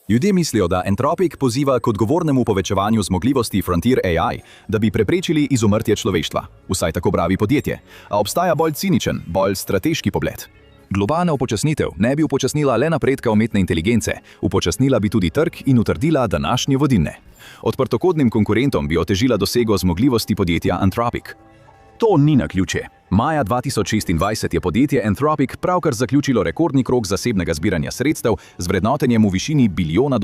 Ljudje mislijo, da Anthropic poziva k odgovornemu povečevanju zmogljivosti Frontier AI, da bi preprečili izumrtje človeštva. Vsaj tako pravi podjetje. A obstaja bolj ciničen, bolj strateški pogled. Globalna upočasnitev ne bi upočasnila le napredka umetne inteligence, upočasnila bi tudi trg in utrdila današnje vodilne. Odprtokodnim konkurentom bi otežila dosego zmogljivosti podjetja Anthropic. To ni naključje. Maja 2026 je podjetje Anthropic pravkar zaključilo rekordni krog zasebnega zbiranja sredstev z vrednotenjem v višini $1 bilijona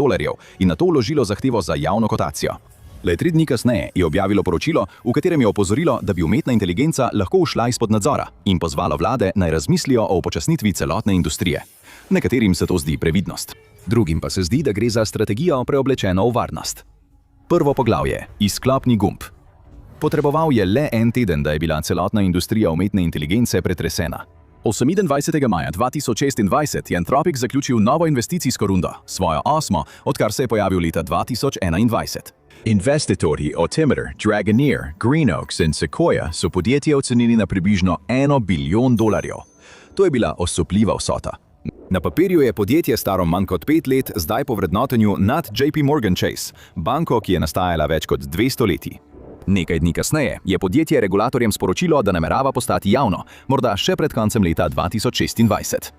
in na to vložilo zahtevo za javno kotacijo. Le 3 dni kasneje je objavilo poročilo, v katerem je opozorilo, da bi umetna inteligenca lahko ušla izpod nadzora in pozvalo vlade, naj razmislijo o upočasnitvi celotne industrije. Nekaterim se to zdi previdnost, drugim pa se zdi, da gre za strategijo preoblečeno v varnost. Prvo poglavje: izklopni gumb. Potreboval je le en teden, da je bila celotna industrija umetne inteligence pretresena. 28. maja 2026 je Anthropic zaključil novo investicijsko rundo, svojo 8., odkar se je pojavil leta 2021. Investitorji Altimeter, Dragoneer, Greenoaks in Sequoia so podjetje ocenili na približno $1 bilijon. To je bila osupljiva vsota. Na papirju je podjetje staro manj kot 5 let, zdaj po vrednotenju nad JP Morgan Chase, banko, ki je nastajala več kot 200 leti. Nekaj dni kasneje je podjetje regulatorjem sporočilo, da namerava postati javno, morda še pred koncem leta 2026.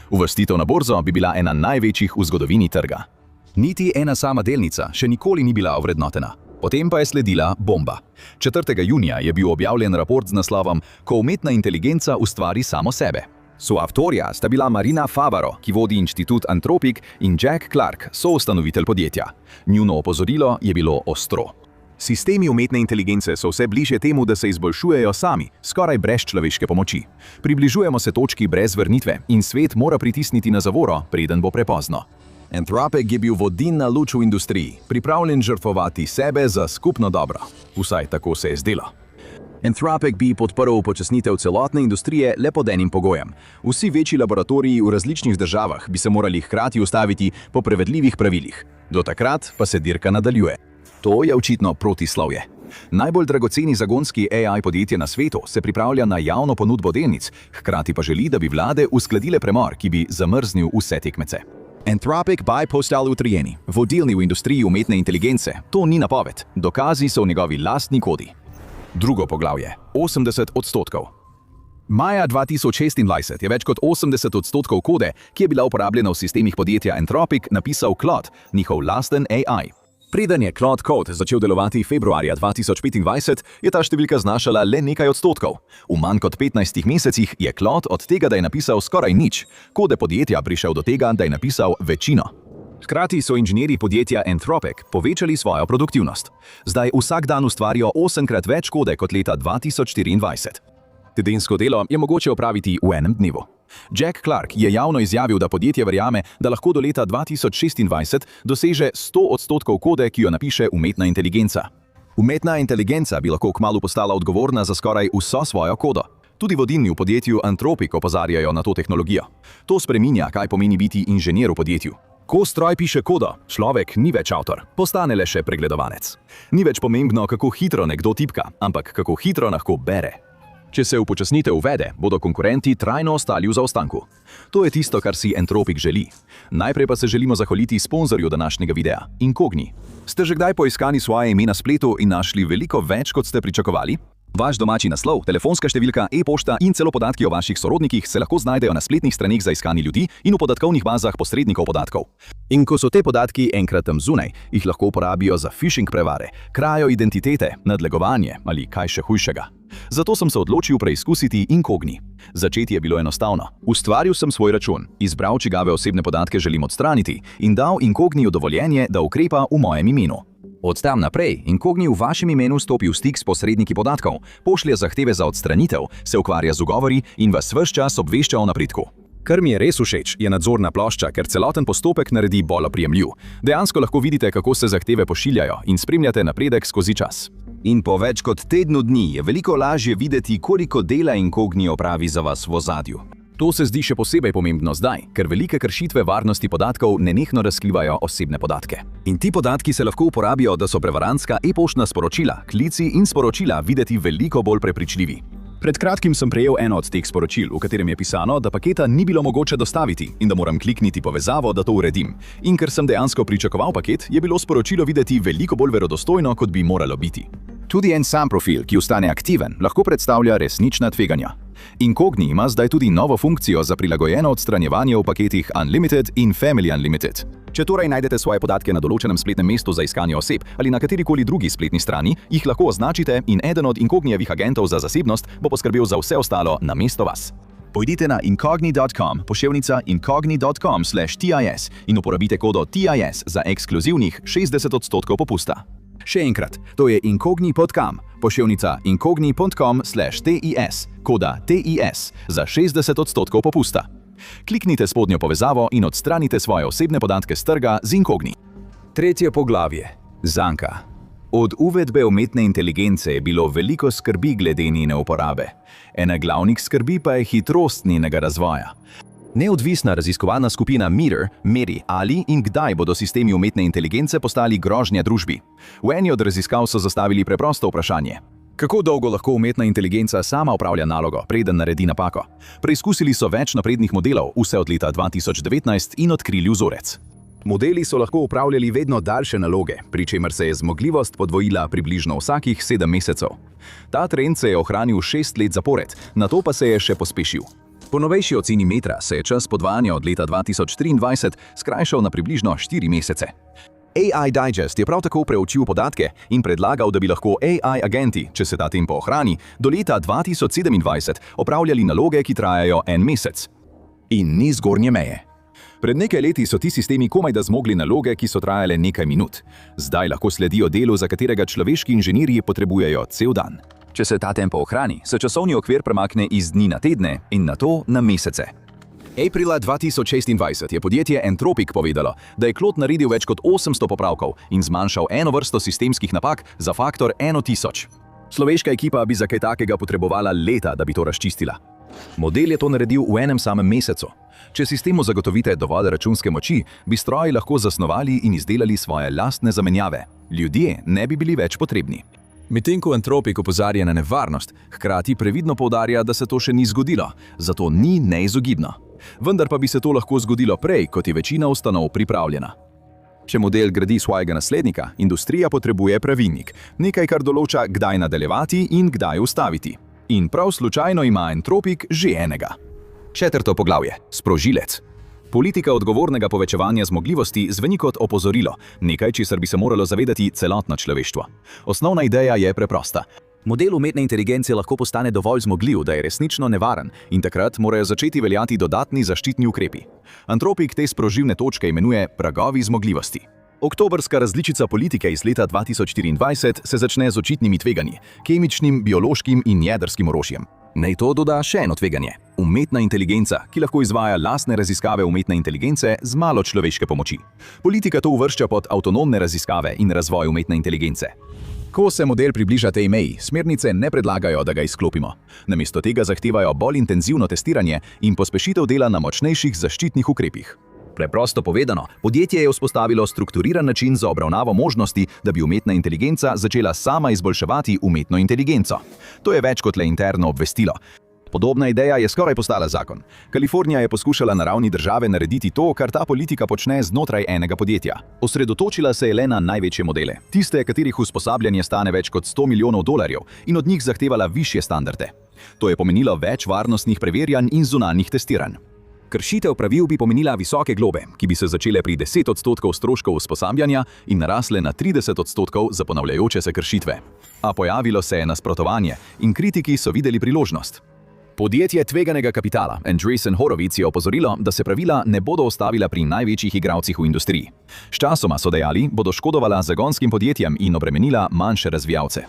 Uvrstitev na borzo bi bila ena največjih v zgodovini trga. Niti ena sama delnica še nikoli ni bila ovrednotena. Potem pa je sledila bomba. 4. junija je bil objavljen raport z naslovom Ko umetna inteligenca ustvari samo sebe. Soavtorja sta bila Marina Favaro, ki vodi inštitut Anthropic, in Jack Clark, soustanovitelj podjetja. Njuno opozorilo je bilo ostro. Sistemi umetne inteligence so vse bližje temu, da se izboljšujejo sami, skoraj brez človeške pomoči. Približujemo se točki brez vrnitve in svet mora pritisniti na zavoro, preden bo prepozno. Anthropic je bil vodilna luč v industriji, pripravljen žrtvovati sebe za skupno dobro. Vsaj tako se je zdelo. Anthropic bi podprl upočasnitev celotne industrije le pod enim pogojem. Vsi večji laboratoriji v različnih državah bi se morali hkrati ustaviti po prevedljivih pravilih. Do takrat pa se dirka nadaljuje. To je očitno protislovje. Najbolj dragoceni zagonski AI podjetje na svetu se pripravlja na javno ponudbo delnic, hkrati pa želi, da bi vlade uskladile premor, ki bi zamrznil vse tekmece. Anthropic bi postali utrjeni, vodilni v industriji umetne inteligence. To ni napoved, dokazi so v njegovi lastni kodi. Drugo poglavje: 80%. Maja 2026 je več kot 80% kode, ki je bila uporabljena v sistemih podjetja Anthropic, napisal Claude, njihov lasten AI. Preden je Claude Code začel delovati februarja 2025, je ta številka znašala le nekaj odstotkov. V manj kot 15 mesecih je Claude od tega, da je napisal skoraj nič, kode podjetja prišel do tega, da je napisal večino. Hkrati so inženirji podjetja Anthropic povečali svojo produktivnost. Zdaj vsak dan ustvarijo 8-krat več kode kot leta 2024. Tedensko delo je mogoče opraviti v enem dnevu. Jack Clark je javno izjavil, da podjetje verjame, da lahko do leta 2026 doseže 100% kode, ki jo napiše umetna inteligenca. Umetna inteligenca bi lahko kmalu postala odgovorna za skoraj vso svojo kodo. Tudi vodilni v podjetju Anthropic opozarjajo na to tehnologijo. To spreminja, kaj pomeni biti inženir v podjetju. Ko stroj piše kodo, človek ni več avtor, postane le še pregledovanec. Ni več pomembno, kako hitro nekdo tipka, ampak kako hitro lahko bere. Če se upočasnitev uvede, bodo konkurenti trajno ostali v zaostanku. To je tisto, kar si Anthropic želi. Najprej pa se želimo zahvaliti sponzorju današnjega videa, Incogni. Ste že kdaj poiskali svoje ime na spletu in našli veliko več, kot ste pričakovali? Vaš domači naslov, telefonska številka, e-pošta in celo podatki o vaših sorodnikih se lahko znajdejo na spletnih straneh za iskanje ljudi in v podatkovnih bazah posrednikov podatkov. In ko so te podatki enkrat tam zunaj, jih lahko uporabijo za phishing prevare, krajo identitete, nadlegovanje ali kaj še hujšega. Zato sem se odločil preizkusiti Incogni. Začeti je bilo enostavno. Ustvaril sem svoj račun, izbral, čigave osebne podatke želim odstraniti in dal Incogniju dovoljenje, da ukrepa v mojem imenu. Od tam naprej Incogni v vašem imenu stopi v stik s posredniki podatkov, pošlje zahteve za odstranitev, se ukvarja z ugovori in vas ves čas obvešča o napredku. Kar mi je res všeč, je nadzorna plošča, ker celoten postopek naredi bolj oprijemljiv. Dejansko lahko vidite, kako se zahteve pošiljajo in spremljate napredek skozi čas. In po več kot tednu dni je veliko lažje videti, koliko dela Incogni opravi za vas v ozadju. To se zdi še posebej pomembno zdaj, ker velike kršitve varnosti podatkov nenehno razkrivajo osebne podatke. In ti podatki se lahko uporabijo, da so prevarantska e-poštna sporočila, klici in sporočila videti veliko bolj prepričljivi. Pred kratkim sem prejel eno od teh sporočil, v katerem je pisano, da paketa ni bilo mogoče dostaviti in da moram klikniti povezavo, da to uredim. In ker sem dejansko pričakoval paket, je bilo sporočilo videti veliko bolj verodostojno, kot bi moralo biti. Tudi en sam profil, ki ostane aktiven, lahko predstavlja resnična tveganja. Incogni ima zdaj tudi novo funkcijo za prilagojeno odstranjevanje v paketih Unlimited in Family Unlimited. Če torej najdete svoje podatke na določenem spletnem mestu za iskanje oseb ali na katerikoli drugi spletni strani, jih lahko označite in eden od Incognijevih agentov za zasebnost bo poskrbel za vse ostalo namesto vas. Pojdite na incogni.com, incogni.com/TIS in uporabite kodo TIS za ekskluzivnih 60% popusta. Še enkrat, to je incogni.com, incogni.com/TIS, koda TIS za 60% popusta. Kliknite spodnjo povezavo in odstranite svoje osebne podatke s trga z Incogni. Tretje poglavje. Zanka. Od uvedbe umetne inteligence je bilo veliko skrbi glede njene uporabe. Ena glavnih skrbi pa je hitrost njenega razvoja. Neodvisna raziskovalna skupina Meter meri, ali in kdaj bodo sistemi umetne inteligence postali grožnja družbi. V eni od raziskav so zastavili preprosto vprašanje. Kako dolgo lahko umetna inteligenca sama opravlja nalogo, preden naredi napako? Preizkusili so več naprednih modelov, vse od leta 2019, in odkrili vzorec. Modeli so lahko upravljali vedno daljše naloge, pri čemer se je zmogljivost podvojila približno vsakih 7 mesecev. Ta trend se je ohranil 6 let zapored, nato pa se je še pospešil. Po novejši oceni Metra se je čas podvajanja od leta 2023 skrajšal na približno 4 mesece. AI Digest je prav tako preučil podatke in predlagal, da bi lahko AI agenti, če se ta tempo ohrani, do leta 2027 opravljali naloge, ki trajajo 1 mesec. In ni zgornje meje. Pred nekaj leti so ti sistemi komajda zmogli naloge, ki so trajale nekaj minut. Zdaj lahko sledijo delu, za katerega človeški inženirji potrebujejo cel dan. Če se ta tempo ohrani, se časovni okvir premakne iz dni na tedne in nato na mesece. Aprila 2026 je podjetje Anthropic povedalo, da je Claude naredil več kot 800 popravkov in zmanjšal eno vrsto sistemskih napak za faktor 1000. Človeška ekipa bi za kaj takega potrebovala leta, da bi to razčistila. Model je to naredil v enem samem mesecu. Če sistemu zagotovite dovolj računske moči, bi stroji lahko zasnovali in izdelali svoje lastne zamenjave. Ljudje ne bi bili več potrebni. Medtem ko Anthropic opozarja na nevarnost, hkrati previdno poudarja, da se to še ni zgodilo, zato ni neizogibno. Vendar pa bi se to lahko zgodilo prej, kot je večina ustanov pripravljena. Če model gradi svojega naslednika, industrija potrebuje pravilnik, nekaj, kar določa, kdaj nadaljevati in kdaj ustaviti. In prav slučajno ima Anthropic že enega. Četrto poglavje. Sprožilec. Politika odgovornega povečevanja zmogljivosti zveni kot opozorilo, nekaj, česar bi se moralo zavedati celotno človeštvo. Osnovna ideja je preprosta. Model umetne inteligence lahko postane dovolj zmogljiv, da je resnično nevaren, in takrat morajo začeti veljati dodatni zaščitni ukrepi. Anthropic te sprožilne točke imenuje pragovi zmogljivosti. Oktobrska različica politike iz leta 2024 se začne z očitnimi tveganji, kemičnim, biološkim in jedrskim orožjem. Naj to doda še eno tveganje. Umetna inteligenca, ki lahko izvaja lastne raziskave umetne inteligence z malo človeške pomoči. Politika to uvršča pod avtonomne raziskave in razvoj umetne inteligence. Ko se model približa tej meji, smernice ne predlagajo, da ga izklopimo. Namesto tega zahtevajo bolj intenzivno testiranje in pospešitev dela na močnejših zaščitnih ukrepih. Preprosto povedano, podjetje je vzpostavilo strukturiran način za obravnavo možnosti, da bi umetna inteligenca začela sama izboljševati umetno inteligenco. To je več kot le interno obvestilo. Podobna ideja je skoraj postala zakon. Kalifornija je poskušala na ravni države narediti to, kar ta politika počne znotraj enega podjetja. Osredotočila se je le na največje modele, tiste, katerih usposabljanje stane več kot $100 milijonov in od njih zahtevala višje standarde. To je pomenilo več varnostnih preverjanj in zunanjih testiranj. Kršitev pravil bi pomenila visoke globe, ki bi se začele pri 10% stroškov usposabljanja in narasle na 30% za ponavljajoče se kršitve. A pojavilo se je nasprotovanje in kritiki so videli priložnost. Podjetje tveganega kapitala Andreessen Horowitz je opozorilo, da se pravila ne bodo ustavila pri največjih igralcih v industriji. Sčasoma, so dejali, bodo škodovala zagonskim podjetjem in obremenila manjše razvijalce.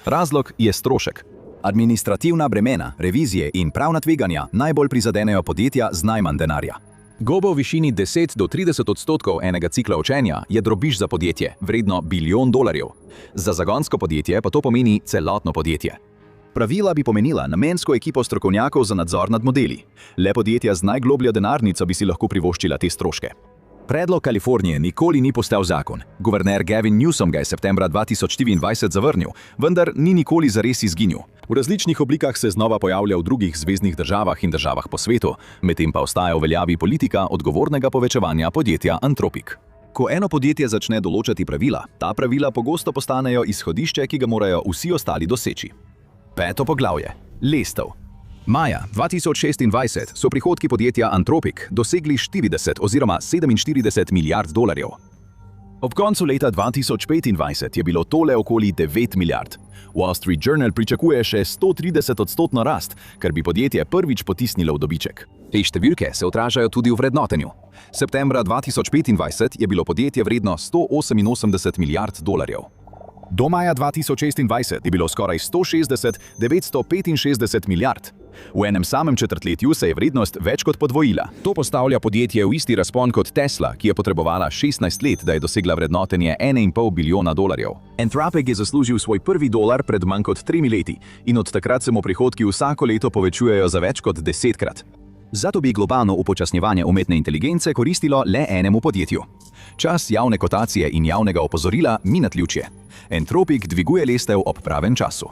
Razlog je strošek. Administrativna bremena, revizije in pravna tveganja najbolj prizadenejo podjetja z najmanj denarja. Goba v višini 10 do 30% enega cikla učenja je drobiž za podjetje, vredno $1 bilijon. Za zagonsko podjetje pa to pomeni celotno podjetje. Pravila bi pomenila namensko ekipo strokovnjakov za nadzor nad modeli. Le podjetja z najglobljo denarnico bi si lahko privoščila te stroške. Predlog Kalifornije nikoli ni postal zakon. Guverner Gavin Newsom ga je septembra 2024 zavrnil, vendar ni nikoli zares izginil. V različnih oblikah se znova pojavlja v drugih zveznih državah in državah po svetu, medtem pa ostaja v veljavi politika odgovornega povečevanja podjetja Anthropic. Ko eno podjetje začne določati pravila, ta pravila pogosto postanejo izhodišče, ki ga morajo vsi ostali doseči. 5. poglavje. Lestev. Maja 2026 so prihodki podjetja Anthropic dosegli 40 oziroma 47 milijard dolarjev. Ob koncu leta 2025 je bilo tole okoli 9 milijard. Wall Street Journal pričakuje še 130% rast, kar bi podjetje prvič potisnilo v dobiček. Te številke se odražajo tudi v vrednotenju. Septembra 2025 je bilo podjetje vredno 188 milijard dolarjev. Do maja 2026 je bilo skoraj 965 milijard. V enem samem četrtletju se je vrednost več kot podvojila. To postavlja podjetje v isti razpon kot Tesla, ki je potrebovala 16 let, da je dosegla vrednotenje 1,5 bilijona dolarjev. Anthropic je zaslužil svoj prvi dolar pred manj kot 3 leti in od takrat se mu prihodki vsako leto povečujejo za več kot 10-krat. Zato bi globalno upočasnjevanje umetne inteligence koristilo le enemu podjetju. Čas javne kotacije in javnega opozorila mi naključje. Anthropic dviguje lestev ob pravem času.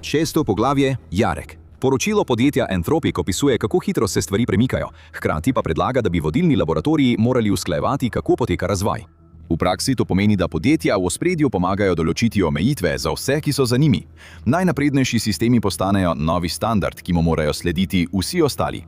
6. poglavje. Jarek. Poročilo podjetja Anthropic opisuje, kako hitro se stvari premikajo, hkrati pa predlaga, da bi vodilni laboratoriji morali usklajevati, kako poteka razvoj. V praksi to pomeni, da podjetja v ospredju pomagajo določiti omejitve za vse, ki so za njimi. Najnaprednejši sistemi postanejo novi standard, ki mu morajo slediti vsi ostali.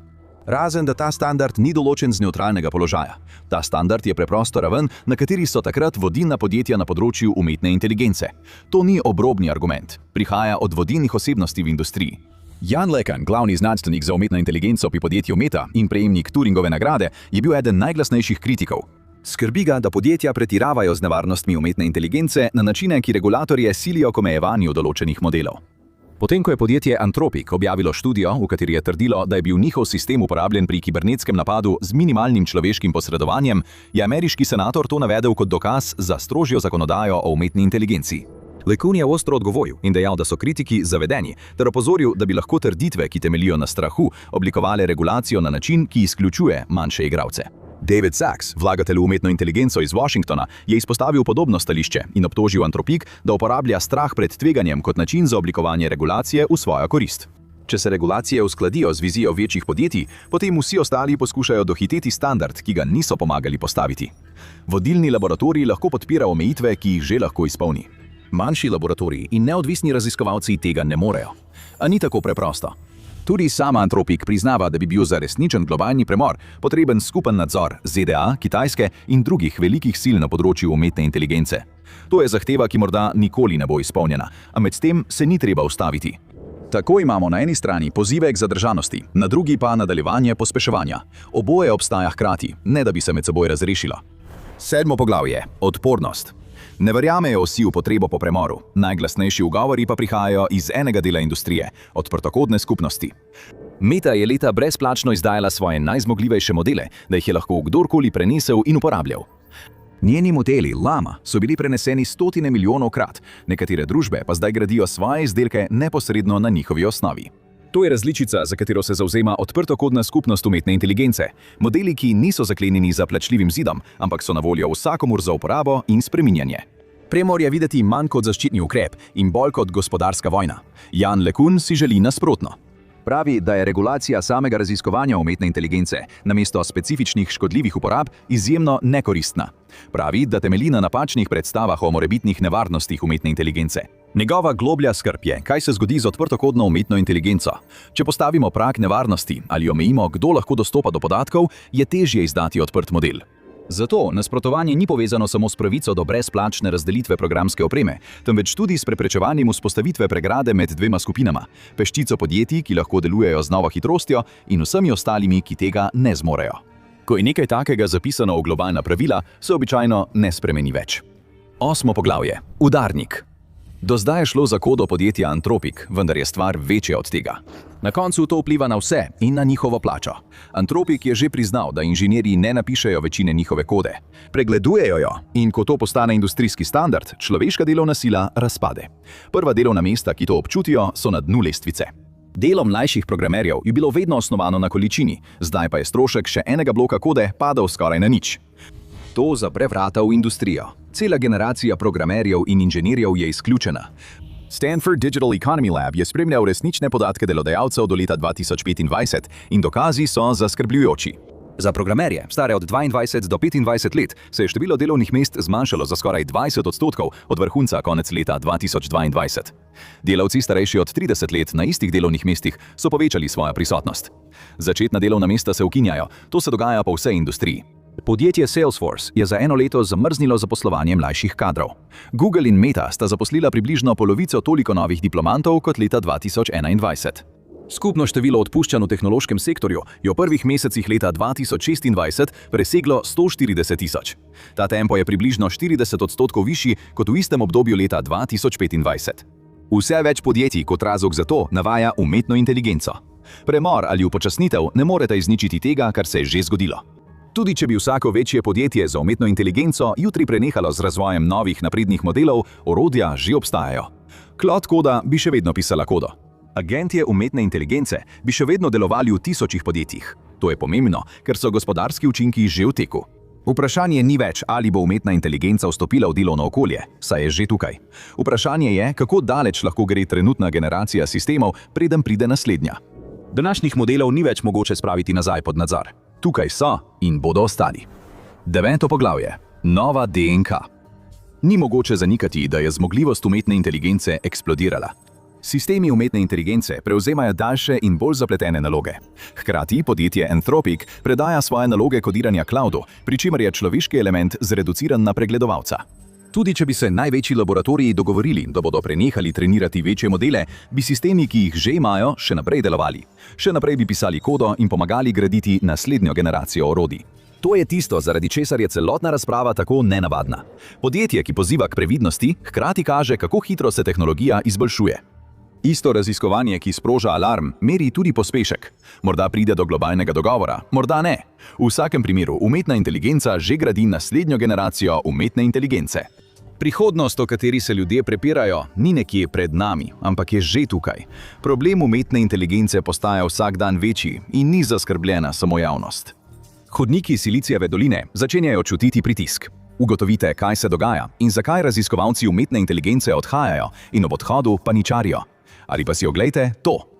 Razen da ta standard ni določen z nevtralnega položaja. Ta standard je preprosto raven, na kateri so takrat vodilna podjetja na področju umetne inteligence. To ni obrobni argument. Prihaja od vodilnih osebnosti v industriji. Jan LeCun, glavni znanstvenik za umetno inteligenco pri podjetju Meta in prejemnik Turingove nagrade, je bil eden najglasnejših kritikov. Skrbi ga, da podjetja pretiravajo z nevarnostmi umetne inteligence na načine, ki regulatorje silijo k omejevanju določenih modelov. Potem, ko je podjetje Anthropic objavilo študijo, v kateri je trdilo, da je bil njihov sistem uporabljen pri kibernetskem napadu z minimalnim človeškim posredovanjem, je ameriški senator to navedel kot dokaz za strožjo zakonodajo o umetni inteligenci. LeCun je ostro odgovoril in dejal, da so kritiki zavedeni, ter opozoril, da bi lahko trditve, ki temeljijo na strahu, oblikovale regulacijo na način, ki izključuje manjše igralce. David Sachs, vlagatelj v umetno inteligenco iz Washingtona, je izpostavil podobno stališče in obtožil Anthropic, da uporablja strah pred tveganjem kot način za oblikovanje regulacije v svojo korist. Če se regulacije uskladijo z vizijo večjih podjetij, potem vsi ostali poskušajo dohiteti standard, ki ga niso pomagali postaviti. Vodilni laboratorij lahko podpira omejitve, ki jih že lahko izpolni. Manjši laboratoriji in neodvisni raziskovalci tega ne morejo. A ni tako preprosto. Tudi sama Anthropic priznava, da bi bil za resničen globalni premor potreben skupen nadzor ZDA, Kitajske in drugih velikih sil na področju umetne inteligence. To je zahteva, ki morda nikoli ne bo izpolnjena, a medtem se ni treba ustaviti. Tako imamo na eni strani pozive k zadržanosti, na drugi pa nadaljevanje pospeševanja. Oboje obstaja hkrati, ne da bi se med seboj razrešilo. 7. poglavje. Odpornost. Ne verjamejo vsi v potrebo po premoru, najglasnejši ugovori pa prihajajo iz enega dela industrije, odprtokodne skupnosti. Meta je leta brezplačno izdajala svoje najzmogljivejše modele, da jih je lahko kdorkoli prenesel in uporabljal. Njeni modeli Llama so bili preneseni stotine milijonov krat, nekatere družbe pa zdaj gradijo svoje izdelke neposredno na njihovi osnovi. To je različica, za katero se zavzema odprtokodna skupnost umetne inteligence. Modeli, ki niso zaklenjeni za plačljivim zidom, ampak so na voljo vsakomur za uporabo in spreminjanje. Premor je videti manj kot zaščitni ukrep in bolj kot gospodarska vojna. Jan LeCun si želi nasprotno. Pravi, da je regulacija samega raziskovanja umetne inteligence namesto specifičnih škodljivih uporab izjemno nekoristna. Pravi, da temelji na napačnih predstavah o morebitnih nevarnostih umetne inteligence. Njegova globlja skrb je, kaj se zgodi z odprtokodno umetno inteligenco. Če postavimo prag nevarnosti ali omejimo, kdo lahko dostopa do podatkov, je težje izdati odprt model. Zato nasprotovanje ni povezano samo s pravico do brezplačne razdelitve programske opreme, temveč tudi s preprečevanjem vzpostavitve pregrade med dvema skupinama, peščico podjetij, ki lahko delujejo z novo hitrostjo, in vsemi ostalimi, ki tega ne zmorejo. Ko je nekaj takega zapisano v globalna pravila, se običajno ne spremeni več. 8. poglavje. Udarnik. Do zdaj je šlo za kodo podjetja Anthropic, vendar je stvar večja od tega. Na koncu to vpliva na vse in na njihovo plačo. Anthropic je že priznal, da inženirji ne napišejo večine njihove kode. Pregledujejo jo in ko to postane industrijski standard, človeška delovna sila razpade. Prva delovna mesta, ki to občutijo, so na dnu lestvice. Delo mlajših programerjev je bilo vedno osnovano na količini, zdaj pa je strošek še enega bloka kode padal skoraj na nič. to zapre vrata v industrijo. Cela generacija programerjev in inženirjev je izključena. Stanford Digital Economy Lab je spremljal resnične podatke delodajalcev do leta 2025 in dokazi so zaskrbljujoči. Za programerje, stare od 22 do 25 let, se je število delovnih mest zmanjšalo za skoraj 20% od vrhunca konec leta 2022. Delavci, starejši od 30 let na istih delovnih mestih, so povečali svojo prisotnost. Začetna delovna mesta se ukinjajo, to se dogaja po vsej industriji. Podjetje Salesforce je za eno leto zamrznilo zaposlovanje mlajših kadrov. Google in Meta sta zaposlila približno polovico toliko novih diplomantov kot leta 2021. Skupno število odpuščanj v tehnološkem sektorju je v prvih mesecih leta 2026 preseglo 140 tisoč. Ta tempo je približno 40% višji kot v istem obdobju leta 2025. Vse več podjetij kot razlog za to navaja umetno inteligenco. Premor ali upočasnitev ne moreta izničiti tega, kar se je že zgodilo. Tudi če bi vsako večje podjetje za umetno inteligenco jutri prenehalo z razvojem novih naprednih modelov, orodja že obstajajo. Cloud koda bi še vedno pisala kodo. Agentje umetne inteligence bi še vedno delovali v tisočih podjetjih. To je pomembno, ker so gospodarski učinki že v teku. Vprašanje ni več, ali bo umetna inteligenca vstopila v delovno okolje, saj je že tukaj. Vprašanje je, kako daleč lahko gre trenutna generacija sistemov, preden pride naslednja. Današnjih modelov ni več mogoče spraviti nazaj pod nadzor. Tukaj so in bodo ostali. 9. poglavje. Nova DNK. Ni mogoče zanikati, da je zmogljivost umetne inteligence eksplodirala. Sistemi umetne inteligence prevzemajo daljše in bolj zapletene naloge. Hkrati podjetje Anthropic predaja svoje naloge kodiranja cloudu, pri čemer je človeški element zreduciran na pregledovalca. Tudi če bi se največji laboratoriji dogovorili, da bodo prenehali trenirati večje modele, bi sistemi, ki jih že imajo, še naprej delovali. Še naprej bi pisali kodo in pomagali graditi naslednjo generacijo orodij. To je tisto, zaradi česar je celotna razprava tako nenavadna. Podjetje, ki poziva k previdnosti, hkrati kaže, kako hitro se tehnologija izboljšuje. Isto raziskovanje, ki sproža alarm, meri tudi pospešek. Morda pride do globalnega dogovora, morda ne. V vsakem primeru umetna inteligenca že gradi naslednjo generacijo umetne inteligence. Prihodnost, o kateri se ljudje prepirajo, ni nekje pred nami, ampak je že tukaj. Problem umetne inteligence postaja vsak dan večji in ni zaskrbljena samo javnost. Hodniki Silicijeve doline začenjajo čutiti pritisk. Ugotovite, kaj se dogaja in zakaj raziskovalci umetne inteligence odhajajo in ob odhodu paničarijo. Ali pa si oglejte to.